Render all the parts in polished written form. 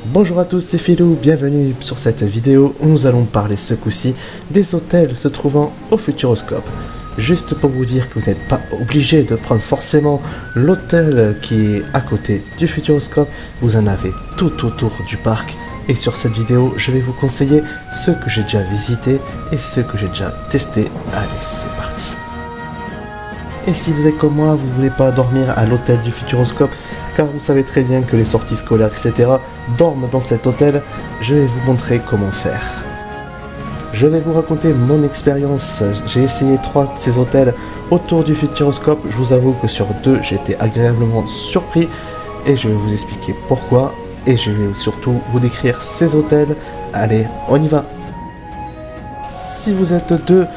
Bonjour à tous, c'est Philou, bienvenue sur cette vidéo où nous allons parler ce coup-ci des hôtels se trouvant au Futuroscope. Juste pour vous dire que vous n'êtes pas obligé de prendre forcément l'hôtel qui est à côté du Futuroscope, vous en avez tout autour du parc. Et sur cette vidéo, je vais vous conseiller ceux que j'ai déjà visités et ceux que j'ai déjà testés. Allez, c'est parti. Et si vous êtes comme moi, vous ne voulez pas dormir à l'hôtel du Futuroscope, car vous savez très bien que les sorties scolaires, etc. dorment dans cet hôtel, je vais vous montrer comment faire. Je vais vous raconter mon expérience. J'ai essayé 3 de ces hôtels autour du Futuroscope. Je vous avoue que sur 2, j'ai été agréablement surpris et je vais vous expliquer pourquoi. Et je vais surtout vous décrire ces hôtels. Allez, on y va. Si vous êtes 2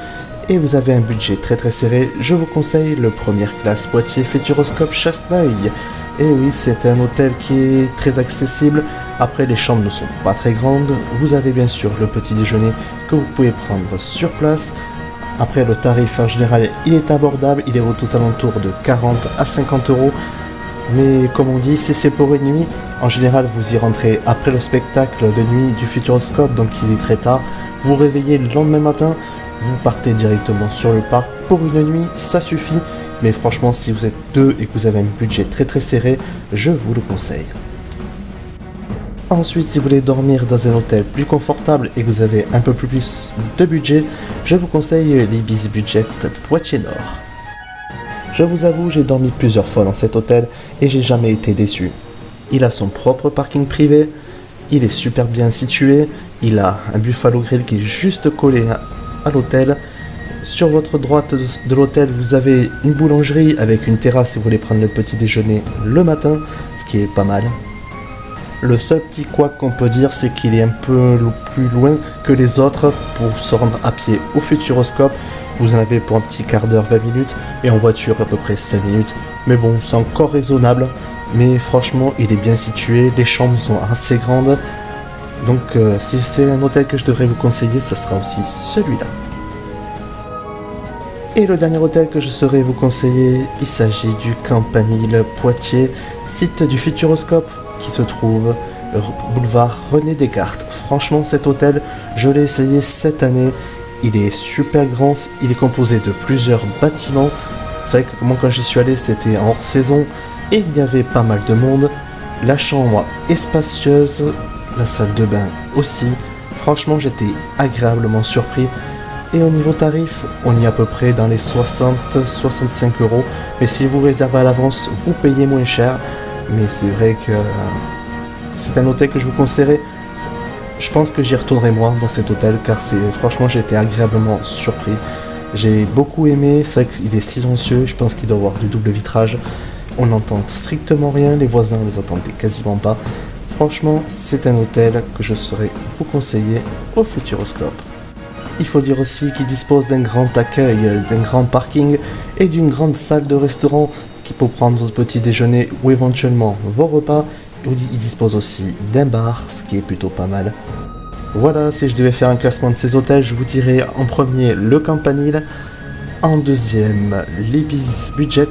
et vous avez un budget très serré, je vous conseille le première classe Poitiers Futuroscope Chasseneuil. Et oui, c'est un hôtel qui est très accessible. Après, les chambres ne sont pas très grandes. Vous avez bien sûr le petit déjeuner que vous pouvez prendre sur place. Après, le tarif en général, il est abordable. Il est aux alentours de 40 à 50 euros. Mais comme on dit, si c'est pour une nuit, en général, vous y rentrez après le spectacle de nuit du Futuroscope, donc il est très tard. Vous vous réveillez le lendemain matin, vous partez directement sur le parc. Pour une nuit, ça suffit. Mais franchement, si vous êtes 2 et que vous avez un budget très serré, je vous le conseille. Ensuite, si vous voulez dormir dans un hôtel plus confortable et que vous avez un peu plus de budget, je vous conseille l'Ibis Budget Poitiers Nord. Je vous avoue, j'ai dormi plusieurs fois dans cet hôtel et j'ai jamais été déçu. Il a son propre parking privé, il est super bien situé, il a un Buffalo Grill qui est juste collé à l'hôtel. Sur votre droite de l'hôtel, vous avez une boulangerie avec une terrasse si vous voulez prendre le petit déjeuner le matin, ce qui est pas mal. Le seul petit couac qu'on peut dire, c'est qu'il est un peu plus loin que les autres pour se rendre à pied au Futuroscope. Vous en avez pour un petit quart d'heure, 20 minutes, et en voiture à peu près 5 minutes. Mais bon, c'est encore raisonnable, mais franchement, il est bien situé, les chambres sont assez grandes. Donc si c'est un hôtel que je devrais vous conseiller, ça sera aussi celui-là. Et le dernier hôtel que je saurais vous conseiller, il s'agit du Campanile Poitiers, site du Futuroscope qui se trouve boulevard René Descartes. Franchement, cet hôtel, je l'ai essayé cette année, il est super grand, il est composé de plusieurs bâtiments. C'est vrai que moi quand j'y suis allé, c'était en hors saison et il y avait pas mal de monde. La chambre est spacieuse, la salle de bain aussi. Franchement, j'étais agréablement surpris. Et au niveau tarif, on y est à peu près dans les 60-65 euros. Mais si vous réservez à l'avance, vous payez moins cher. Mais c'est vrai que c'est un hôtel que je vous conseillerais. Je pense que j'y retournerai moi dans cet hôtel car franchement j'ai été agréablement surpris. J'ai beaucoup aimé, c'est vrai qu'il est silencieux, je pense qu'il doit avoir du double vitrage. On n'entend strictement rien, les voisins ne les entendaient quasiment pas. Franchement, c'est un hôtel que je saurais vous conseiller au Futuroscope. Il faut dire aussi qu'il dispose d'un grand accueil, d'un grand parking et d'une grande salle de restaurant qui peut prendre votre petit déjeuner ou éventuellement vos repas. Il dispose aussi d'un bar, ce qui est plutôt pas mal. Voilà, si je devais faire un classement de ces hôtels, je vous dirais en premier le Campanile, en deuxième l'Ibis Budget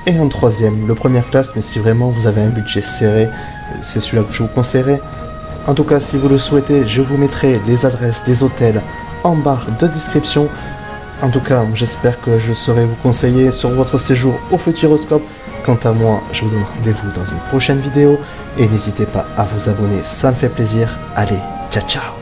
et en troisième le première classe. Mais si vraiment vous avez un budget serré, c'est celui-là que je vous conseillerais. En tout cas, si vous le souhaitez, je vous mettrai les adresses des hôtels en barre de description. En tout cas, j'espère que je saurai vous conseiller sur votre séjour au Futuroscope. Quant à moi, je vous donne rendez-vous dans une prochaine vidéo et n'hésitez pas à vous abonner, ça me fait plaisir. Allez, ciao ciao.